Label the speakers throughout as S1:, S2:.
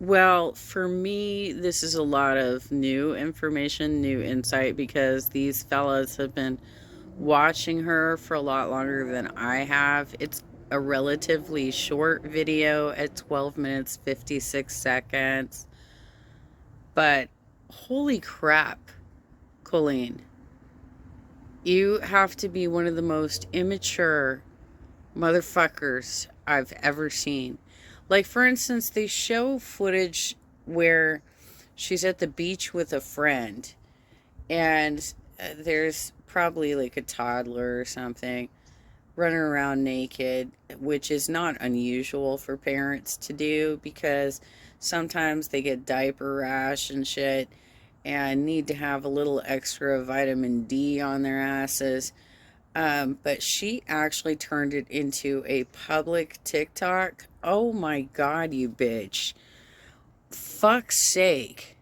S1: Well, for me, this is a lot of new information, new insight, because these fellas have been watching her for a lot longer than I have. It's a relatively short video at 12 minutes, 56 seconds. But holy crap, Colleen. You have to be one of the most immature motherfuckers I've ever seen. Like, for instance, they show footage where she's at the beach with a friend, and there's probably like a toddler or something running around naked, which is not unusual for parents to do because sometimes they get diaper rash and shit and need to have a little extra vitamin D on their asses. But she actually turned it into a public TikTok. Oh my god, you bitch. Fuck's sake.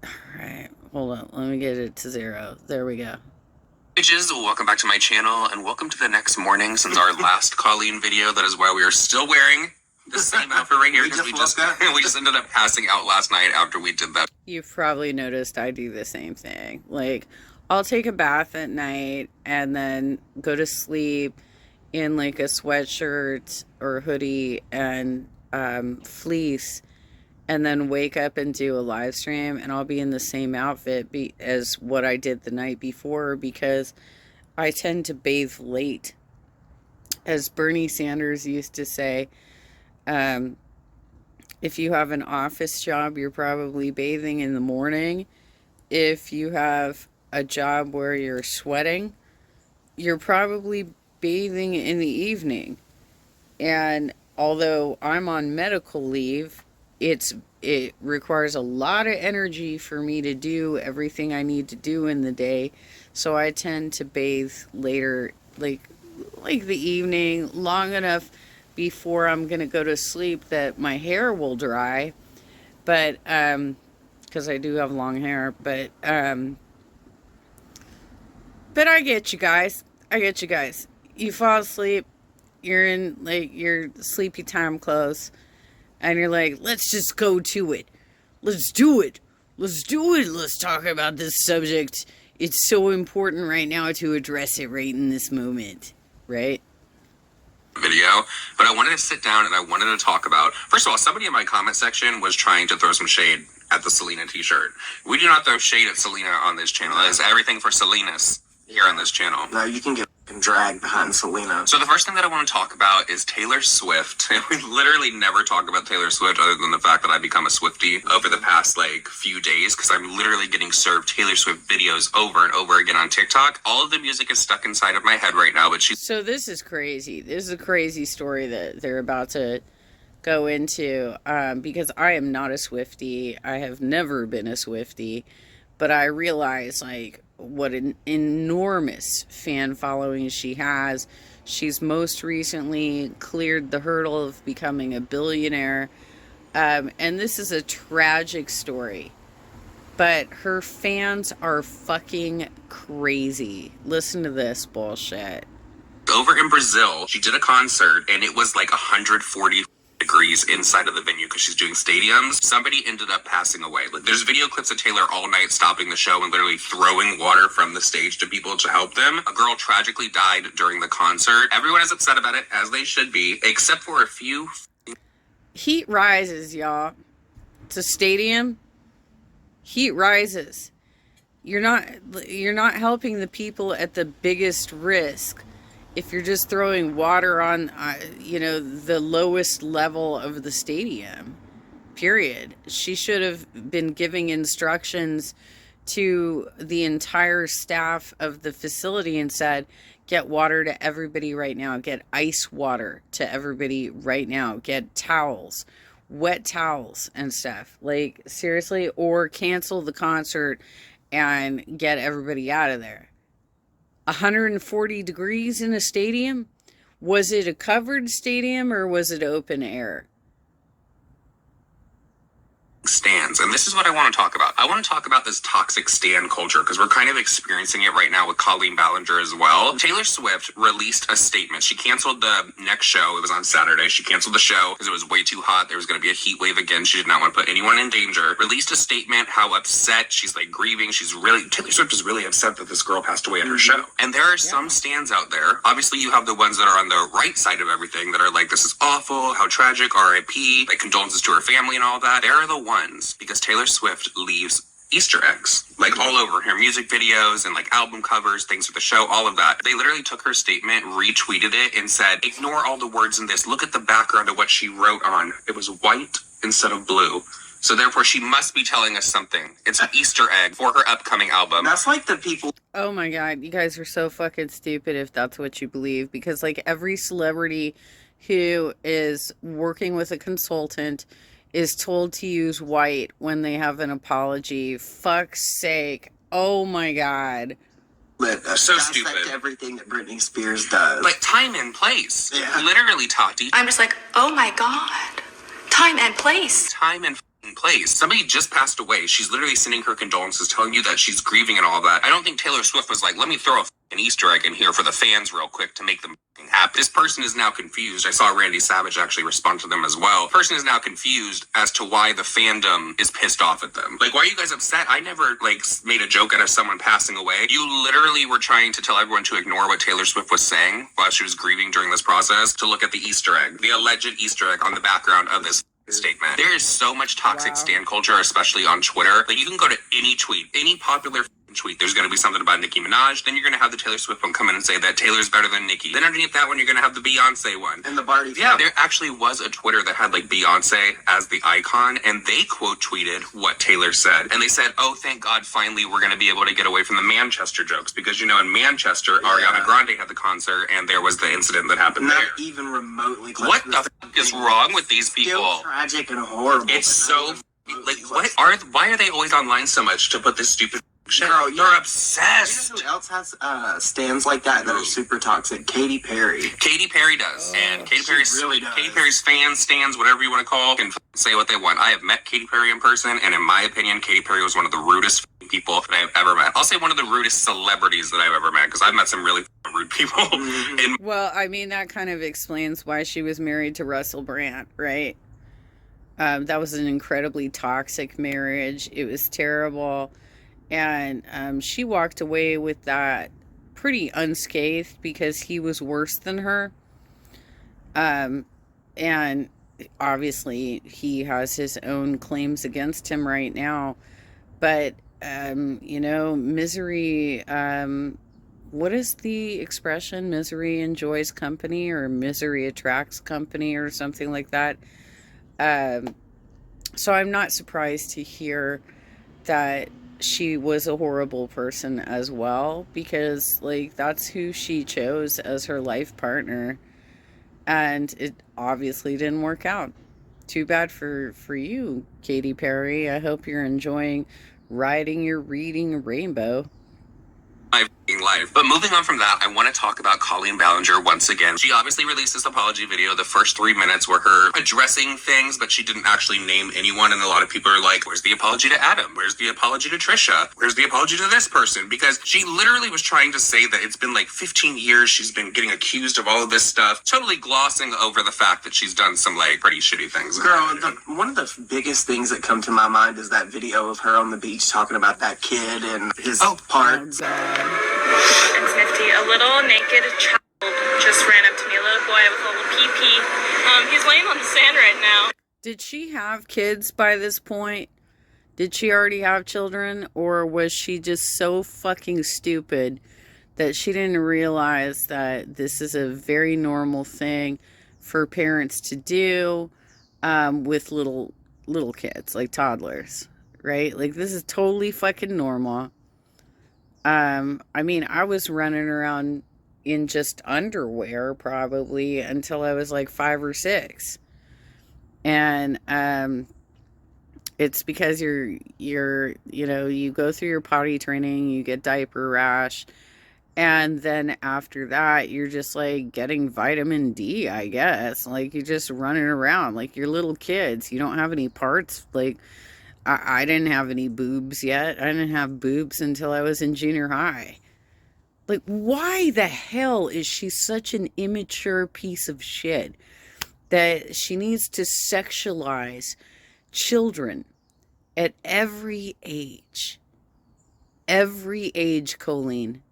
S1: Alright, hold on. Let me get it to 0. There we go.
S2: Bitches, welcome back to my channel and welcome to the next morning since our last Colleen video. That is why we are still wearing the same outfit right here because we just ended up passing out last night after we did that.
S1: You've probably noticed I do the same thing. Like, I'll take a bath at night and then go to sleep in like a sweatshirt or hoodie and fleece, and then wake up and do a live stream, and I'll be in the same outfit as what I did the night before because I tend to bathe late. As Bernie Sanders used to say, if you have an office job, you're probably bathing in the morning. If you have a job where you're sweating, you're probably bathing in the evening. And although I'm on medical leave, it requires a lot of energy for me to do everything I need to do in the day. So I tend to bathe later, like the evening, long enough before I'm gonna go to sleep that my hair will dry. But because I do have long hair, but I get you guys. You fall asleep, you're in like your sleepy time clothes, and you're like, let's just go to it. Let's do it. Let's talk about this subject. It's so important right now to address it right in this moment, right?
S2: Video, but I wanted to sit down and I wanted to talk about, first of all, somebody in my comment section was trying to throw some shade at the Selena t-shirt. We do not throw shade at Selena on this channel. That is everything for Selena's here on this channel.
S3: No, you can get dragged behind Selena.
S2: So the first thing that I want to talk about is Taylor Swift. And we literally never talk about Taylor Swift other than the fact that I've become a Swiftie over the past few days because I'm literally getting served Taylor Swift videos over and over again on TikTok. All of the music is stuck inside of my head right now, but
S1: So this is crazy. This is a crazy story that they're about to go into because I am not a Swiftie. I have never been a Swiftie, but I realize what an enormous fan following she has. She's most recently cleared the hurdle of becoming a billionaire. And this is a tragic story. But her fans are fucking crazy. Listen to this bullshit.
S2: Over in Brazil, she did a concert and it was like 140 degrees inside of the venue because she's doing stadiums. Somebody ended up passing away. Like, there's video clips of Taylor all night stopping the show and literally throwing water from the stage to people to help them. A girl tragically died during the concert. Everyone is upset about it, as they should be, except for a few.
S1: Heat rises, y'all. It's a stadium. Heat rises. You're not helping the people at the biggest risk if you're just throwing water on, the lowest level of the stadium, period. She should have been giving instructions to the entire staff of the facility and said, get water to everybody right now. Get ice water to everybody right now. Get towels, wet towels and stuff. Like, seriously, or cancel the concert and get everybody out of there. 140 degrees in a stadium? Was it a covered stadium or was it open air?
S2: stands, and this is what I want to talk about. I want to talk about this toxic stan culture because we're kind of experiencing it right now with Colleen Ballinger as well. Taylor Swift released a statement. She canceled the next show. It was on Saturday. She canceled the show because it was way too hot. There was going to be a heat wave again. She did not want to put anyone in danger. Released a statement how upset she's, like, grieving. Taylor Swift is really upset that this girl passed away at her show. And there are some stans out there. Obviously, you have the ones that are on the right side of everything that are like, this is awful, how tragic, R.I.P., like condolences to her family and all that. There are the ones, because Taylor Swift leaves Easter eggs, like all over her music videos and like album covers, things for the show, all of that. They literally took her statement, retweeted it, and said, ignore all the words in this. Look at the background of what she wrote on. It was white instead of blue. So therefore, she must be telling us something. It's an Easter egg for her upcoming album.
S3: That's like the people.
S1: Oh my God, you guys are so fucking stupid if that's what you believe. Because like every celebrity who is working with a consultant is told to use white when they have an apology. Fuck's sake. Oh my God.
S3: So stupid. Everything that Britney Spears does.
S2: Like time and place.
S3: Yeah.
S2: Literally, Tati.
S4: I'm just like, oh my God. Time and place.
S2: Time and place. Somebody just passed away. She's literally sending her condolences, telling you that she's grieving and all that. I don't think Taylor Swift was like, let me throw an Easter egg in here for the fans real quick to make them happy. This person is now confused. I saw Randy Savage actually respond to them as well. Person is now confused as to why the fandom is pissed off at them. Like, why are you guys upset? I never, like, made a joke out of someone passing away. You literally were trying to tell everyone to ignore what Taylor Swift was saying while she was grieving during this process to look at the Easter egg, the alleged Easter egg on the background of this statement. There is so much toxic stan culture, especially on Twitter. Like, you can go to any tweet, any popular tweet. There's going to be something about Nicki Minaj. Then you're going to have the Taylor Swift one come in and say that Taylor's better than Nicki. Then underneath that one, you're going to have the Beyonce one.
S3: And the Barty.
S2: Yeah, there actually was a Twitter that had like Beyonce as the icon, and they quote tweeted what Taylor said. And they said, oh, thank God, finally we're going to be able to get away from the Manchester jokes. Because, you know, in Manchester, Ariana Grande had the concert, and there was the incident that happened
S3: Not
S2: there.
S3: even remotely close.
S2: What the fuck is wrong with these people?
S3: Still tragic and horrible.
S2: It's so, like, why are they always online so much to put this stupid shit?
S3: Girl,
S2: you're obsessed.
S3: You know who else has stands like that are super toxic? Katy Perry.
S2: Katy Perry does. And Katy Perry's
S3: really does.
S2: Katy Perry's fans, stands, whatever you want to call, can say what they want. I have met Katy Perry in person, and in my opinion, Katy Perry was one of the rudest people that I have ever met. I'll say one of the rudest celebrities that I've ever met, because I've met some really rude people.
S1: Well, I mean, that kind of explains why she was married to Russell Brand, right? That was an incredibly toxic marriage. It was terrible. And she walked away with that pretty unscathed because he was worse than her. And obviously he has his own claims against him right now. But, you know, misery, what is the expression? Misery enjoys company, or misery attracts company, or something like that. So I'm not surprised to hear that she was a horrible person as well, because like that's who she chose as her life partner, and it obviously didn't work out. Too bad for you, Katy Perry. I hope you're enjoying riding your reading rainbow.
S2: My life. But moving on from that, I want to talk about Colleen Ballinger once again. She obviously released this apology video. The first 3 minutes were her addressing things, but she didn't actually name anyone. And a lot of people are like, where's the apology to Adam? Where's the apology to Trisha? Where's the apology to this person? Because she literally was trying to say that it's been like 15 years she's been getting accused of all of this stuff, totally glossing over the fact that she's done some like pretty shitty things.
S3: Girl, one of the biggest things that come to my mind is that video of her on the beach talking about that kid and his parts.
S5: It's nifty. A little naked child just ran up to me, a little boy with a little pee-pee. He's laying on the sand right now.
S1: Did she have kids by this point? Did she already have children? Or was she just so fucking stupid that she didn't realize that this is a very normal thing for parents to do with little kids, like toddlers, right? Like, this is totally fucking normal. I mean, I was running around in just underwear probably until I was like 5 or 6. And, it's because you know, you go through your potty training, you get diaper rash. And then after that, you're just like getting vitamin D, I guess. Like, you're just running around like you're little kids. You don't have any parts. Like, I didn't have any boobs yet. I didn't have boobs until I was in junior high. Like, why the hell is she such an immature piece of shit that she needs to sexualize children at every age? Every age, Colleen.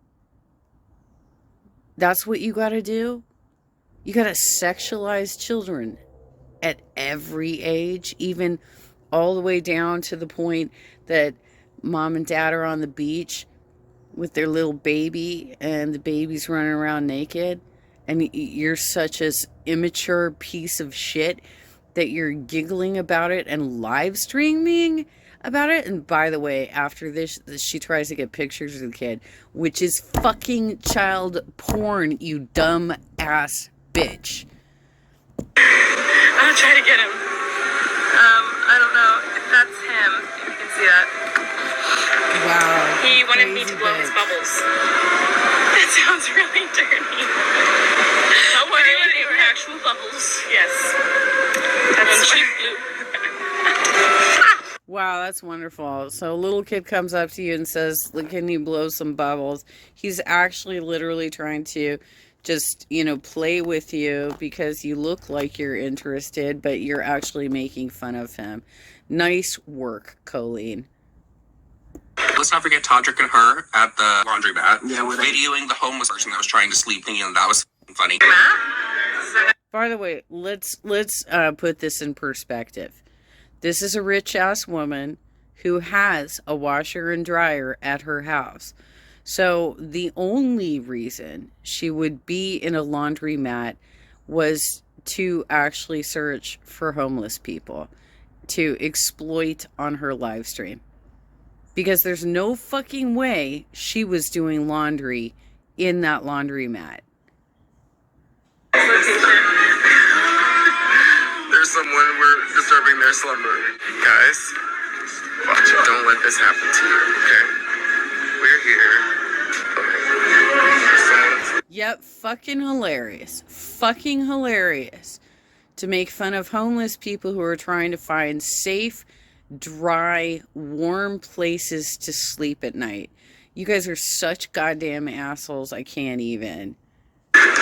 S1: That's what you gotta do? You gotta sexualize children at every age, even all the way down to the point that mom and dad are on the beach with their little baby and the baby's running around naked, and you're such an immature piece of shit that you're giggling about it and live streaming about it. And by the way, after this, she tries to get pictures of the kid, which is fucking child porn, you dumb ass bitch.
S5: I'm gonna try to get him. I don't know if that's him. If you can see that.
S1: Wow.
S5: He wanted me to blow his bubbles. That sounds really dirty. Don't worry, they were actual bubbles. Yes. And she blew.
S1: Wow, that's wonderful. So a little kid comes up to you and says, can you blow some bubbles? He's actually literally trying to just, play with you because you look like you're interested, but you're actually making fun of him. Nice work, Colleen.
S2: Let's not forget Todrick and her at the laundromat.
S3: Yeah,
S2: videoing the homeless person that was trying to sleep, thinking that was funny.
S1: By the way, let's put this in perspective. This is a rich-ass woman who has a washer and dryer at her house. So the only reason she would be in a laundromat was to actually search for homeless people, to exploit on her live stream. Because there's no fucking way she was doing laundry in that laundromat.
S6: There's someone, we're disturbing their slumber. Guys, watch it. Don't let this happen to you, okay? We're here.
S1: Yep, fucking hilarious. Fucking hilarious. To make fun of homeless people who are trying to find safe, dry, warm places to sleep at night. You guys are such goddamn assholes, I can't even.
S6: Welcome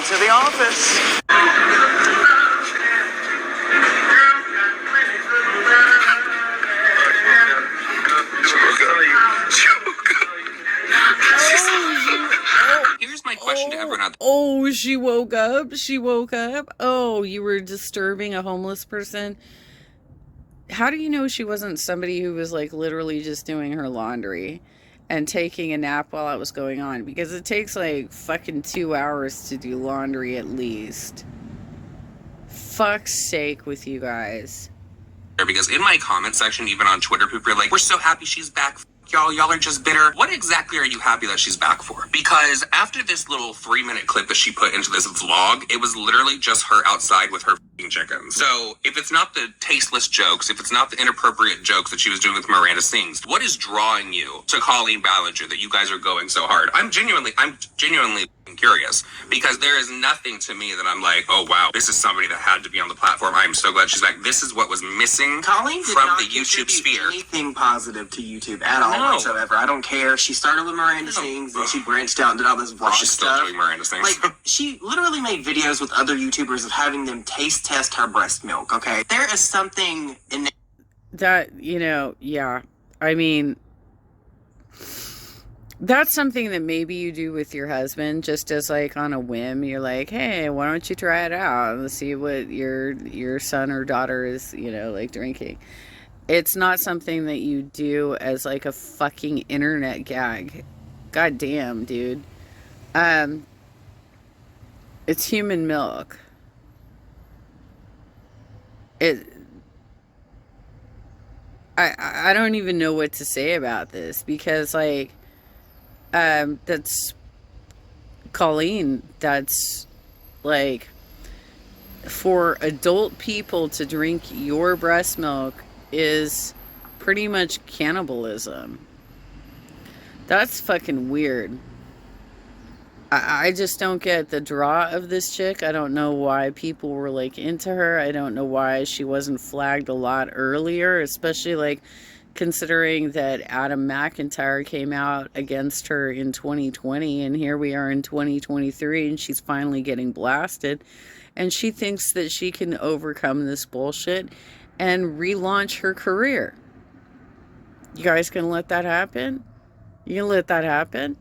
S6: to the office.
S2: Here's my question to everyone out there.
S1: Oh, she woke up. She woke up. Oh, you were disturbing a homeless person. How do you know she wasn't somebody who was like literally just doing her laundry and taking a nap while it was going on? Because it takes like fucking 2 hours to do laundry at least. Fuck's sake with you guys.
S2: Because in my comment section, even on Twitter, people are like, we're so happy she's back. Y'all are just bitter. What exactly are you happy that she's back for? Because after this little 3-minute clip that she put into this vlog, it was literally just her outside with her f***ing chickens. So if it's not the tasteless jokes, if it's not the inappropriate jokes that she was doing with Miranda Sings, what is drawing you to Colleen Ballinger that you guys are going so hard? I'm genuinely curious, because there is nothing to me that I'm like, oh wow, this is somebody that had to be on the platform. I'm so glad she's back. This is what was missing
S3: Colleen did
S2: from
S3: not
S2: the YouTube
S3: contribute
S2: sphere.
S3: anything positive to YouTube at all
S2: No.
S3: whatsoever. I don't care. She started with Miranda Sings, and she branched out and did all this vlog
S2: She's still
S3: stuff.
S2: doing Miranda Sings.
S3: Like, she literally made videos with other YouTubers of having them taste test her breast milk, okay? There is something in
S1: That, yeah. I mean, that's something that maybe you do with your husband, just as like on a whim. You're like, hey, why don't you try it out and see what your son or daughter is, like drinking. It's not something that you do as like a fucking internet gag. God damn, dude. It's human milk. I don't even know what to say about this, because like, that's Colleen. That's like, for adult people to drink your breast milk is pretty much cannibalism. That's fucking weird. I just don't get the draw of this chick. I don't know why people were like into her. I don't know why she wasn't flagged a lot earlier, especially like considering that Adam McIntyre came out against her in 2020 and here we are in 2023 and she's finally getting blasted and she thinks that she can overcome this bullshit and relaunch her career. You guys gonna let that happen? You gonna let that happen?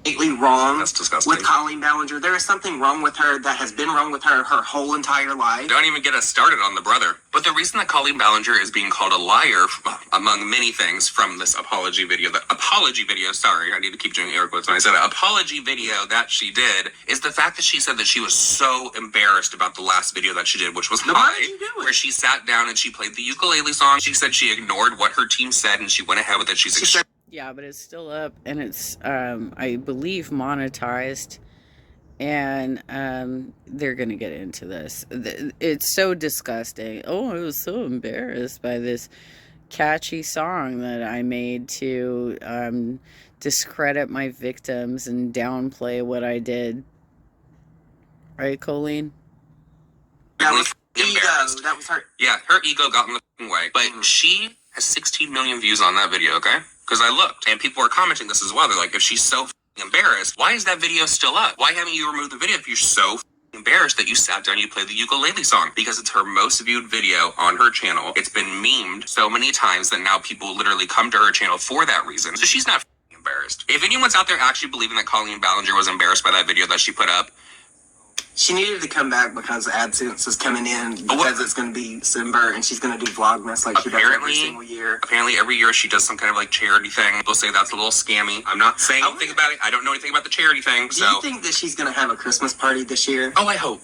S3: Completely wrong.
S2: That's disgusting.
S3: With Colleen Ballinger. There is something wrong with her that has been wrong with her whole entire life.
S2: Don't even get us started on the brother. But the reason that Colleen Ballinger is being called a liar, among many things, from this apology video, sorry, I need to keep doing air quotes when I say that, apology video that she did, is the fact that she said that she was so embarrassed about the last video that she did, which was
S3: Why did you do it?
S2: where she sat down and she played the ukulele song. She said she ignored what her team said and she went ahead with it. She said,
S1: Yeah, but it's still up and it's, I believe, monetized. And they're going to get into this. It's so disgusting. Oh, I was so embarrassed by this catchy song that I made to discredit my victims and downplay what I did. Right, Colleen?
S3: That was ego. That was her.
S2: yeah, her ego got in the fucking way. But she has 16 million views on that video, okay? Because I looked, and people were commenting this as well. They're like, if she's so embarrassed, why is that video still up? Why haven't you removed the video if you're so embarrassed that you sat down and you played the ukulele song? Because it's her most viewed video on her channel. It's been memed so many times that now people literally come to her channel for that reason. So she's not embarrassed. If anyone's out there actually believing that Colleen Ballinger was embarrassed by that video that she put up,
S3: She needed to come back because AdSense is coming in because it's going to be December and she's going to do Vlogmas like she does every single year.
S2: Apparently every year she does some kind of like charity thing. People say that's a little scammy. I'm not saying anything about it. I don't know anything about the charity thing.
S3: Do you think that she's going to have a Christmas party this year?
S2: Oh, I hope.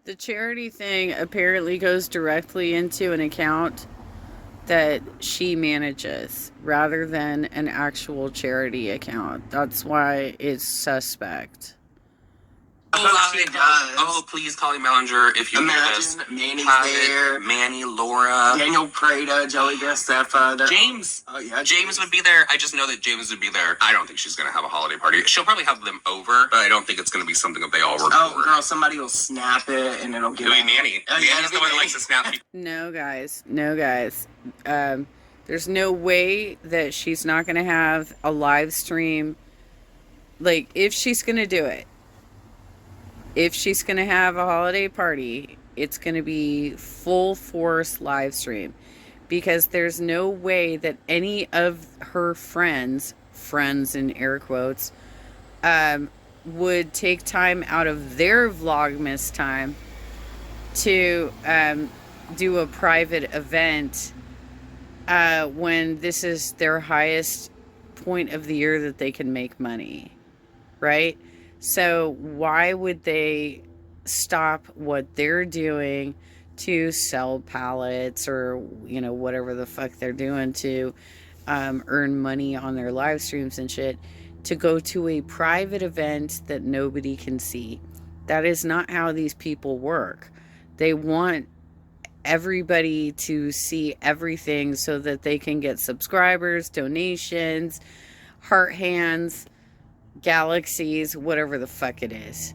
S1: The charity thing apparently goes directly into an account that she manages rather than an actual charity account. That's why it's suspect.
S2: Oh, please, Colleen Ballinger, if you hear this.
S3: Imagine Manny's
S2: have
S3: there.
S2: it. Manny, Laura.
S3: Daniel Prada, Joey Graceffa.
S2: James.
S3: Oh, yeah.
S2: James would be there. I just know that James would be there. I don't think she's going to have a holiday party. She'll probably have them over, but I don't think it's going to be something that they all record.
S3: Oh, girl, somebody will snap it and it'll get
S2: It'll be
S3: out.
S2: Manny.
S3: Oh, yeah,
S2: Manny's the one that likes to snap people.
S1: No, guys. No, guys. There's no way that she's not going to have a live stream. Like, if she's going to do it, if she's going to have a holiday party, it's going to be full force live stream. Because there's no way that any of her friends in air quotes, would take time out of their Vlogmas time to do a private event when this is their highest point of the year that they can make money, right? So why would they stop what they're doing to sell pallets or, you know, whatever the fuck they're doing to earn money on their live streams and shit, to go to a private event that nobody can see? That is not how these people work. They want everybody to see everything so that they can get subscribers, donations, heart hands, galaxies, whatever the fuck it is.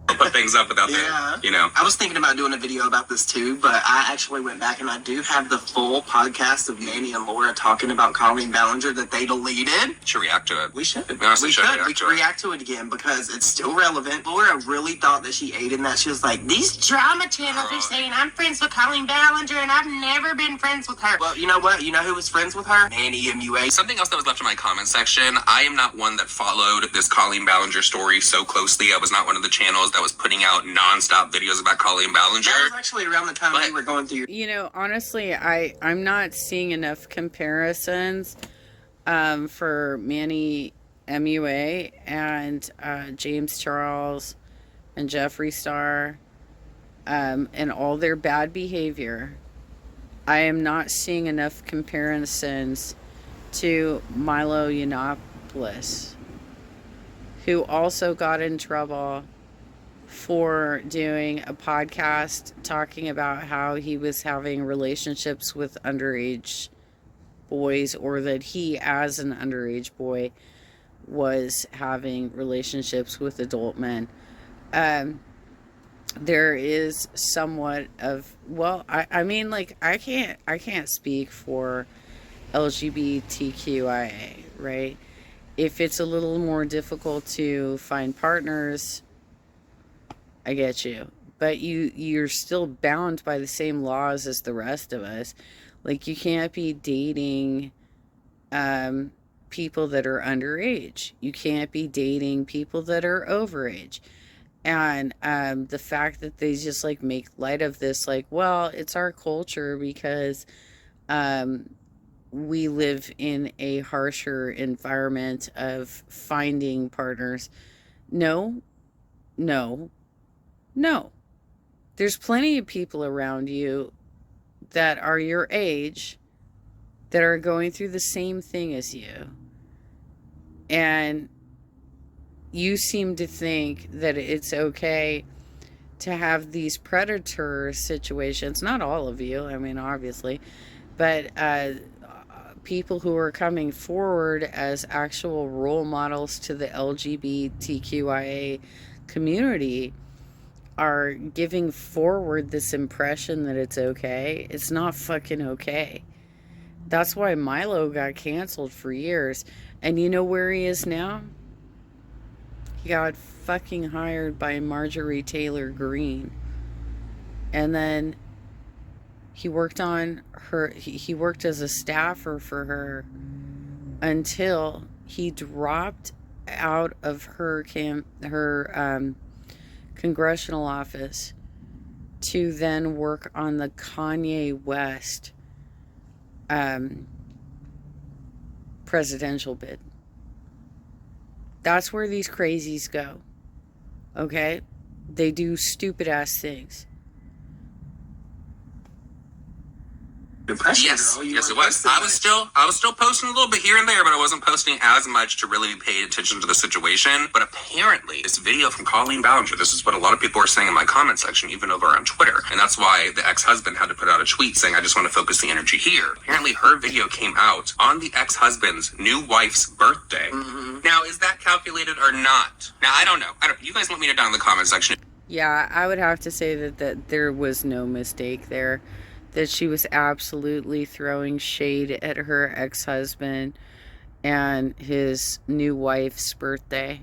S2: Put things up without
S3: Yeah.
S2: you know.
S3: I was thinking about doing a video about this too, but I actually went back and I do have the full podcast of Manny and Laura talking about Colleen Ballinger that they deleted.
S2: Should react to it.
S3: We should.
S2: We honestly should
S3: We
S2: react
S3: could
S2: to it.
S3: react to it again because it's still relevant. Laura really thought that she ate in that. She was like, these drama channels are saying I'm friends with Colleen Ballinger and I've never been friends with her. Well, you know what? You know who was friends with her? Manny MUA.
S2: Something else that was left in my comment section, I am not one that followed this Colleen Ballinger story so closely. I was not one of the channels that was putting out non-stop videos about Colleen Ballinger.
S3: That was actually around the time we were going through your...
S1: You know, honestly, I'm not seeing enough comparisons for Manny MUA and James Charles and Jeffree Star and all their bad behavior. I am not seeing enough comparisons to Milo Yiannopoulos, who also got in trouble for doing a podcast talking about how he was having relationships with underage boys, or that he, as an underage boy, was having relationships with adult men. There is somewhat of, well, I mean, like, I can't speak for LGBTQIA, right? If it's a little more difficult to find partners, I get you. But you're still bound by the same laws as the rest of us. Like, you can't be dating people that are underage. You can't be dating people that are overage. And the fact that they just like make light of this, like, well, it's our culture because we live in a harsher environment of finding partners. No, no, no. There's plenty of people around you that are your age that are going through the same thing as you. And you seem to think that it's okay to have these predator situations. Not all of you, I mean, obviously, but people who are coming forward as actual role models to the LGBTQIA community are giving forward this impression that it's okay. It's not fucking okay. That's why Milo got canceled for years. And you know where he is now? He got fucking hired by Marjorie Taylor Greene. And then he worked on her, he worked as a staffer for her until he dropped out of her congressional office to then work on the Kanye West presidential bid. That's where these crazies go. Okay? They do stupid ass things.
S3: Depression,
S2: Yes,
S3: girl. You
S2: yes,
S3: were
S2: it was.
S3: posting
S2: I was still posting a little bit here and there, but I wasn't posting as much to really pay attention to the situation. But apparently, this video from Colleen Ballinger, this is what a lot of people are saying in my comment section, even over on Twitter. And that's why the ex-husband had to put out a tweet saying, I just want to focus the energy here. Apparently, her video came out on the ex-husband's new wife's birthday. Mm-hmm. Now, is that calculated or not? Now, I don't know. You guys let me know down in the comment section.
S1: Yeah, I would have to say that there was no mistake there. That she was absolutely throwing shade at her ex-husband and his new wife's birthday.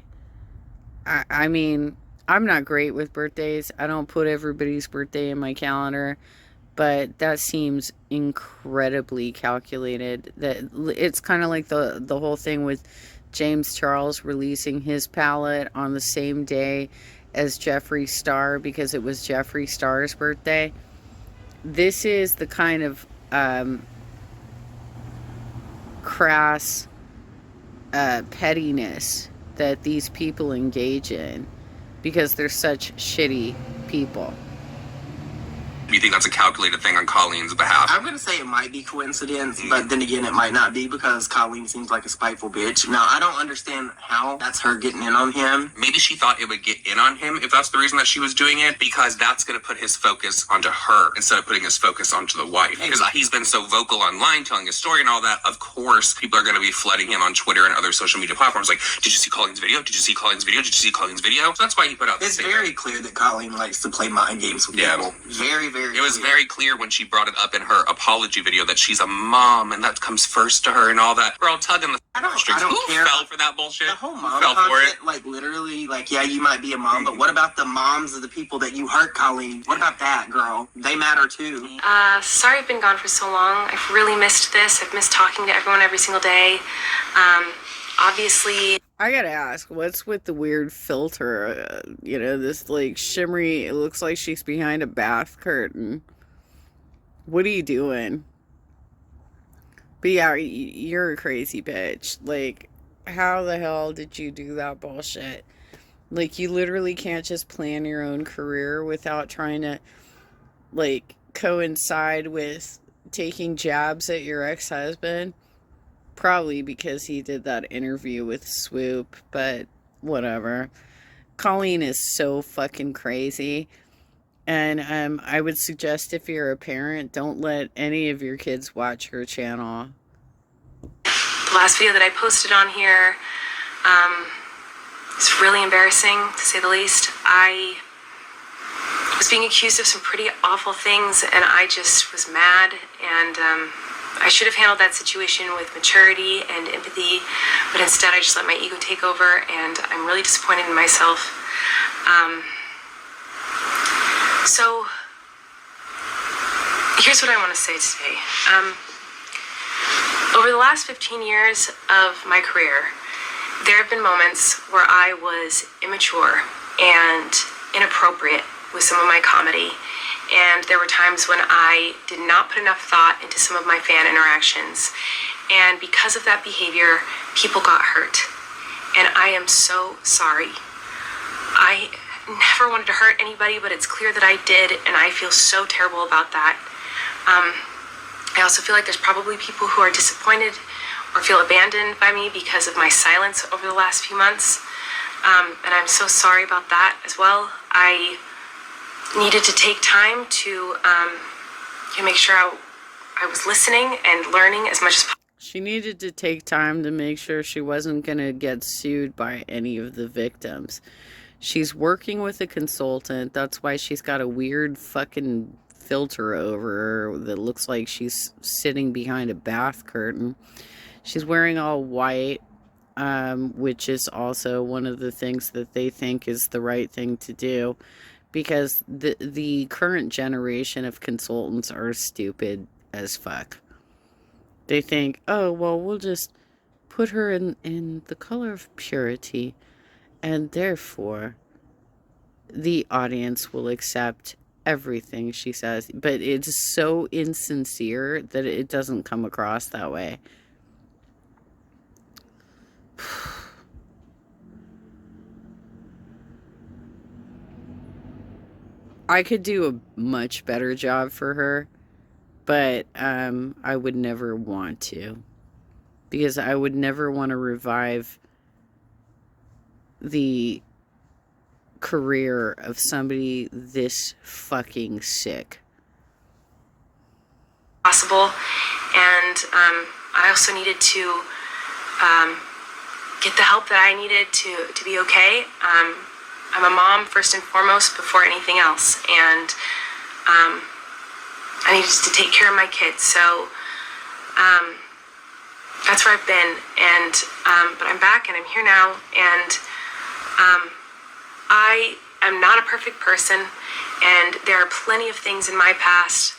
S1: I mean, I'm not great with birthdays. I don't put everybody's birthday in my calendar, but that seems incredibly calculated. That it's kind of like the whole thing with James Charles releasing his palette on the same day as Jeffree Star because it was Jeffree Star's birthday. This is the kind of crass pettiness that these people engage in because they're such shitty people.
S2: Do you think that's a calculated thing on Colleen's behalf?
S3: I'm going to say it might be coincidence, but then again, it might not be because Colleen seems like a spiteful bitch. Now, I don't understand how that's her getting in on him.
S2: Maybe she thought it would get in on him if that's the reason that she was doing it, because that's going to put his focus onto her instead of putting his focus onto the wife. Because he's been so vocal online, telling his story and all that. Of course, people are going to be flooding him on Twitter and other social media platforms like, did you see Colleen's video? Did you see Colleen's video? Did you see Colleen's video? So that's why he put out this
S3: It's
S2: statement.
S3: very clear that Colleen likes to play mind games with people. Very, very
S2: It was
S3: clear.
S2: very clear when she brought it up in her apology video that she's a mom and that comes first to her and all that. We're all tugging the strings.
S3: I don't
S2: Who
S3: care.
S2: fell for that bullshit?
S3: The whole
S2: Who
S3: mom
S2: fell for it?
S3: content, like literally, like, yeah, you might be a mom, but what about the moms of the people that you hurt, Colleen? What about that, girl? They matter too.
S7: Sorry I've been gone for so long. I've really missed this. I've missed talking to everyone every single day. Obviously...
S1: I gotta ask, what's with the weird filter? This like shimmery, it looks like she's behind a bath curtain. What are you doing? But yeah, you're a crazy bitch. Like, how the hell did you do that bullshit? Like, you literally can't just plan your own career without trying to, like, coincide with taking jabs at your ex-husband. Probably because he did that interview with Swoop, but whatever. Colleen is so fucking crazy. And I would suggest if you're a parent, don't let any of your kids watch her channel.
S7: The last video that I posted on here It's really embarrassing, to say the least. I was being accused of some pretty awful things, and I just was mad, and I should have handled that situation with maturity and empathy, but instead I just let my ego take over, and I'm really disappointed in myself. So here's what I want to say today. Over the last 15 years of my career, there have been moments where I was immature and inappropriate with some of my comedy, and there were times when I did not put enough thought into some of my fan interactions, and because of that behavior, people got hurt, and I am so sorry. I never wanted to hurt anybody, but it's clear that I did, and I feel so terrible about that. I also feel like there's probably people who are disappointed or feel abandoned by me because of my silence over the last few months, and I'm so sorry about that as well. I needed to take time to make sure I was listening and learning as much as possible.
S1: She needed to take time to make sure she wasn't going to get sued by any of the victims. She's working with a consultant. That's why she's got a weird fucking filter over her that looks like she's sitting behind a bath curtain. She's wearing all white, which is also one of the things that they think is the right thing to do, because the current generation of consultants are stupid as fuck. They think, oh, well, we'll just put her in the color of purity, and therefore the audience will accept everything she says. But it's so insincere that it doesn't come across that way. I could do a much better job for her, but I would never want to, because I would never want to revive the career of somebody this fucking sick.
S7: Possible, and I also needed to get the help that I needed to be okay. I'm a mom first and foremost before anything else, and I needed to take care of my kids. So that's where I've been, and but I'm back and I'm here now, and I am not a perfect person, and there are plenty of things in my past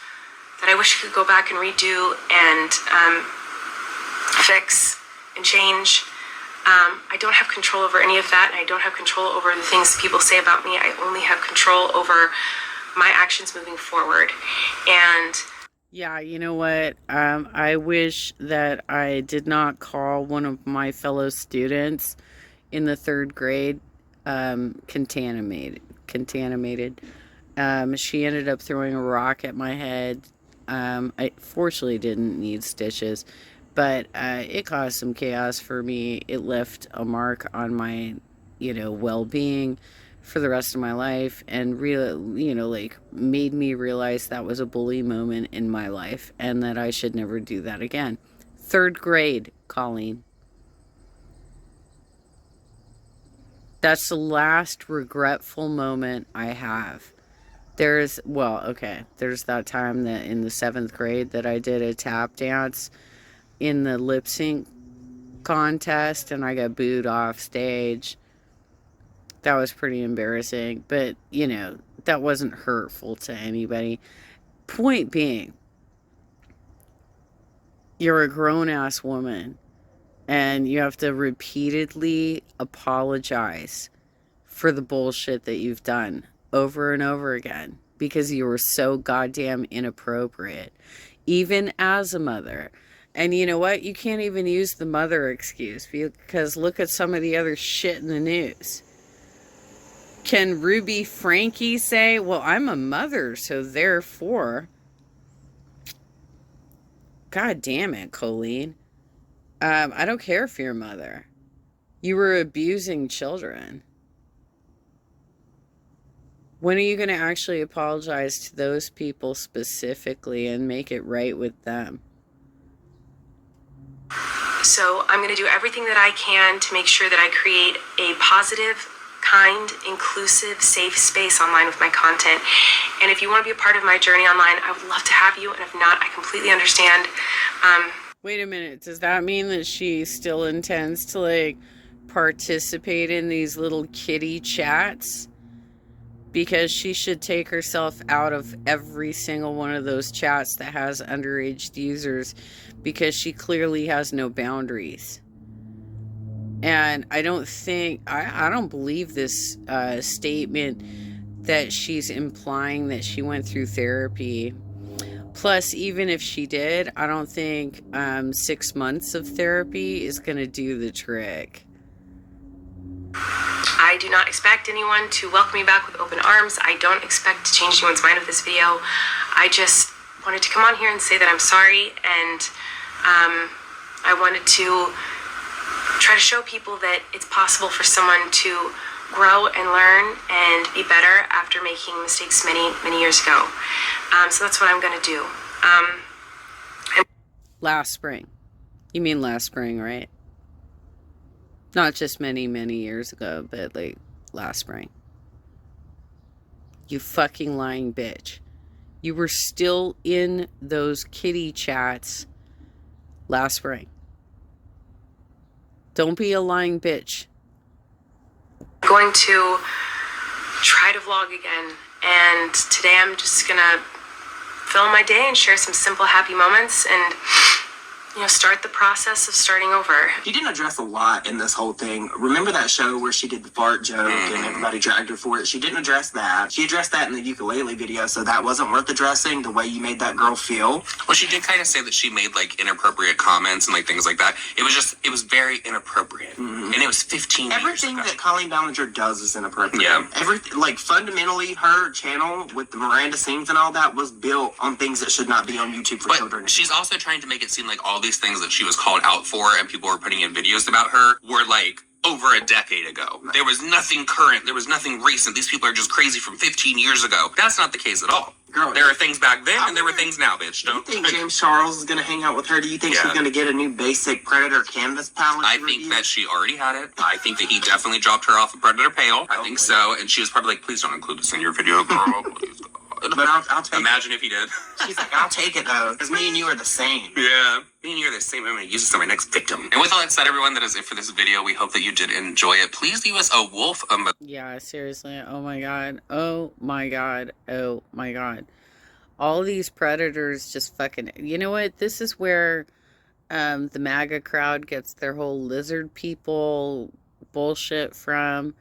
S7: that I wish I could go back and redo and fix and change. I don't have control over any of that, and I don't have control over the things people say about me. I only have control over my actions moving forward. And
S1: yeah, you know what? I wish that I did not call one of my fellow students in the 3rd grade contaminated. She ended up throwing a rock at my head. I fortunately didn't need stitches, but it caused some chaos for me. It left a mark on my, well-being for the rest of my life, and really, like, made me realize that was a bully moment in my life, and that I should never do that again. 3rd grade, Colleen. That's the last regretful moment I have. There's that time that in the 7th grade that I did a tap dance in the lip sync contest, and I got booed off stage. That was pretty embarrassing, but that wasn't hurtful to anybody. Point being, you're a grown-ass woman, and you have to repeatedly apologize for the bullshit that you've done over and over again, because you were so goddamn inappropriate, even as a mother. And you know what? You can't even use the mother excuse, because look at some of the other shit in the news. Can Ruby Frankie say, well, I'm a mother, so therefore... God damn it, Colleen. I don't care if you're a mother. You were abusing children. When are you going to actually apologize to those people specifically and make it right with them?
S7: So I'm going to do everything that I can to make sure that I create a positive, kind, inclusive, safe space online with my content. And if you want to be a part of my journey online, I would love to have you. And if not, I completely understand.
S1: Wait a minute. Does that mean that she still intends to, like, participate in these little kitty chats? Because she should take herself out of every single one of those chats that has underage users, because she clearly has no boundaries. And I don't think, I don't believe this statement that she's implying that she went through therapy. Plus, even if she did, I don't think 6 months of therapy is going to do the trick.
S7: I do not expect anyone to welcome me back with open arms. I don't expect to change anyone's mind with this video. I just wanted to come on here and say that I'm sorry, and I wanted to try to show people that it's possible for someone to grow and learn and be better after making mistakes many, many years ago. So that's what I'm going to do.
S1: Last spring. You mean last spring, right? Not just many, many years ago, but like last spring. You fucking lying bitch. You were still in those kitty chats last spring. Don't be a lying bitch.
S7: I'm going to try to vlog again, and today I'm just gonna film my day and share some simple, happy moments, and start the process of starting over.
S3: She didn't address a lot in this whole thing. Remember that show where she did the fart joke and everybody dragged her for it? She didn't address that. She addressed that in the ukulele video, so that wasn't worth addressing, the way you made that girl feel.
S2: Well, she did kind of say that she made like inappropriate comments and like things like that. It was very inappropriate, and it was 15
S3: Everything
S2: years ago.
S3: that Colleen Ballinger does is inappropriate.
S2: Yeah.
S3: Everything, like, fundamentally, her channel with the Miranda sings and all that was built on things that should not be on YouTube for children.
S2: But she's also trying to make it seem like all these things that she was called out for and people were putting in videos about her were like over a decade ago. There was nothing current. There was nothing recent. These people are just crazy from 15 years ago. That's not the case at all.
S3: Girl,
S2: there are things back then and there were things now, bitch.
S3: Do you think James Charles is going to hang out with her? Do you think she's going to get a new basic Predator canvas palette?
S2: I think that she already had it. I think that he definitely dropped her off a Predator pail. I think so. And she was probably like, please don't include this in your video, girl. Please.
S3: But I'll take
S2: Imagine if he did.
S3: She's like, I'll take it though, because me and you are the same.
S2: Yeah. Me and you are the same. I'm going to use this on my next victim. And with all that said, everyone, that is it for this video. We hope that you did enjoy it. Please leave us a wolf emoji.
S1: Yeah, seriously. Oh my god. Oh my god. Oh my god. All these predators just fucking... You know what? This is where the MAGA crowd gets their whole lizard people bullshit from.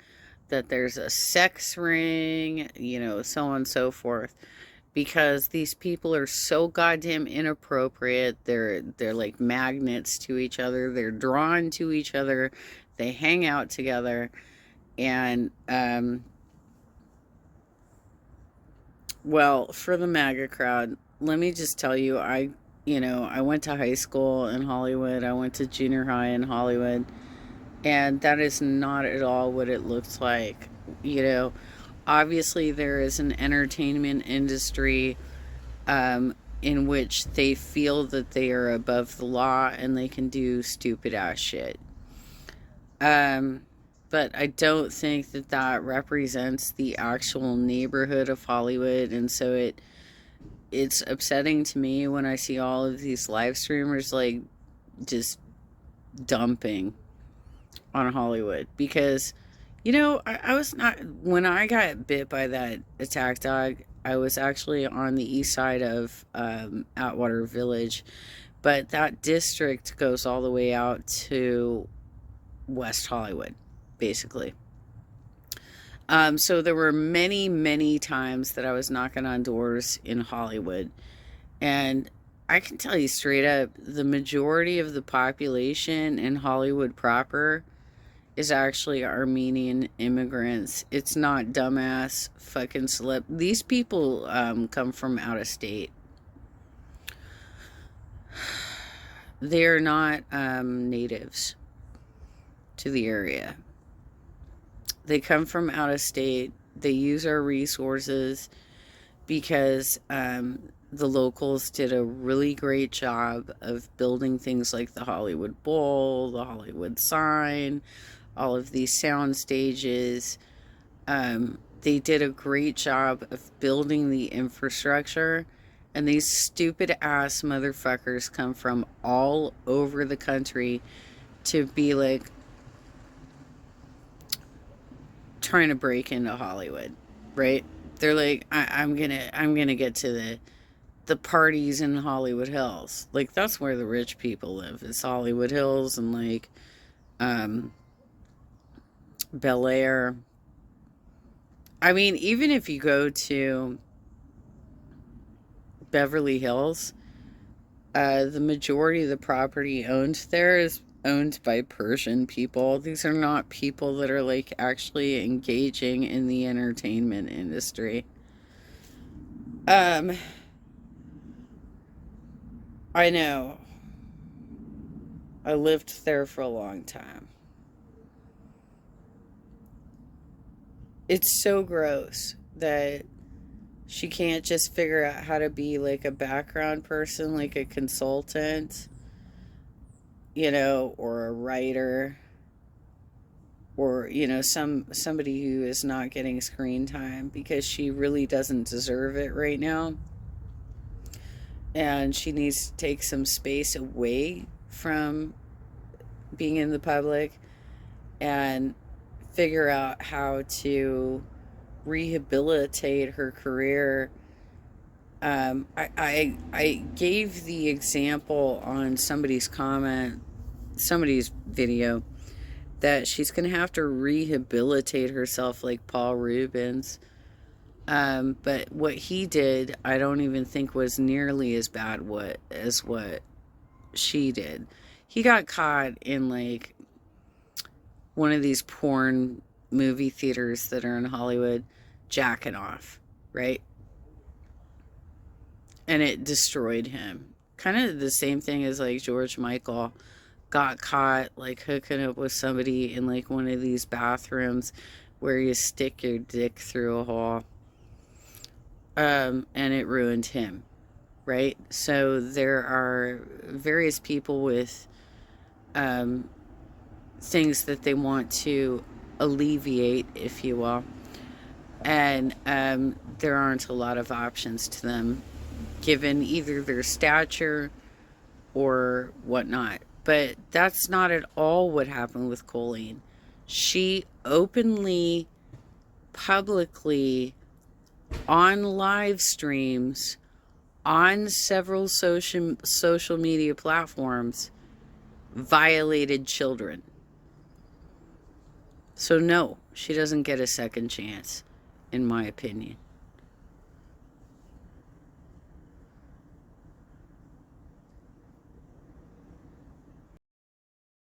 S1: That there's a sex ring, so on and so forth. Because these people are so goddamn inappropriate. They're like magnets to each other. They're drawn to each other. They hang out together. And, well, for the MAGA crowd, let me just tell you, I went to high school in Hollywood. I went to junior high in Hollywood. And that is not at all what it looks like. Obviously there is an entertainment industry in which they feel that they are above the law and they can do stupid ass shit. But I don't think that that represents the actual neighborhood of Hollywood. And so it's upsetting to me when I see all of these live streamers like just dumping on Hollywood, because I was not, when I got bit by that attack dog, I was actually on the east side of Atwater Village, but that district goes all the way out to West Hollywood, basically. So there were many, many times that I was knocking on doors in Hollywood, and I can tell you straight up, the majority of the population in Hollywood proper is actually Armenian immigrants. It's not dumbass fucking celeb. These people come from out of state. They're not natives to the area. They come from out of state. They use our resources because the locals did a really great job of building things like the Hollywood Bowl, the Hollywood sign, all of these sound stages. They did a great job of building the infrastructure, and these stupid ass motherfuckers come from all over the country to be like trying to break into Hollywood, right? They're like, I'm gonna get to the parties in Hollywood Hills. Like, that's where the rich people live. It's Hollywood Hills and like Bel Air. I mean, even if you go to Beverly Hills, the majority of the property owned there is owned by Persian people. These are not people that are like actually engaging in the entertainment industry. I know. I lived there for a long time. It's so gross that she can't just figure out how to be like a background person, like a consultant, you know, or a writer, or, you know, somebody who is not getting screen time, because she really doesn't deserve it right now. And she needs to take some space away from being in the public and figure out how to rehabilitate her career. I gave the example on somebody's video, that she's going to have to rehabilitate herself like Paul Rubens. But what he did, I don't even think was nearly as bad as what she did. He got caught in like one of these porn movie theaters that are in Hollywood, jacking off, right? And it destroyed him. Kind of the same thing as like George Michael got caught like hooking up with somebody in like one of these bathrooms where you stick your dick through a hole. And it ruined him, right? So there are various people with things that they want to alleviate, if you will, and there aren't a lot of options to them given either their stature or whatnot. But that's not at all what happened with Colleen. She openly, publicly, on live streams, on several social media platforms, violated children. So no, she doesn't get a second chance, in my opinion.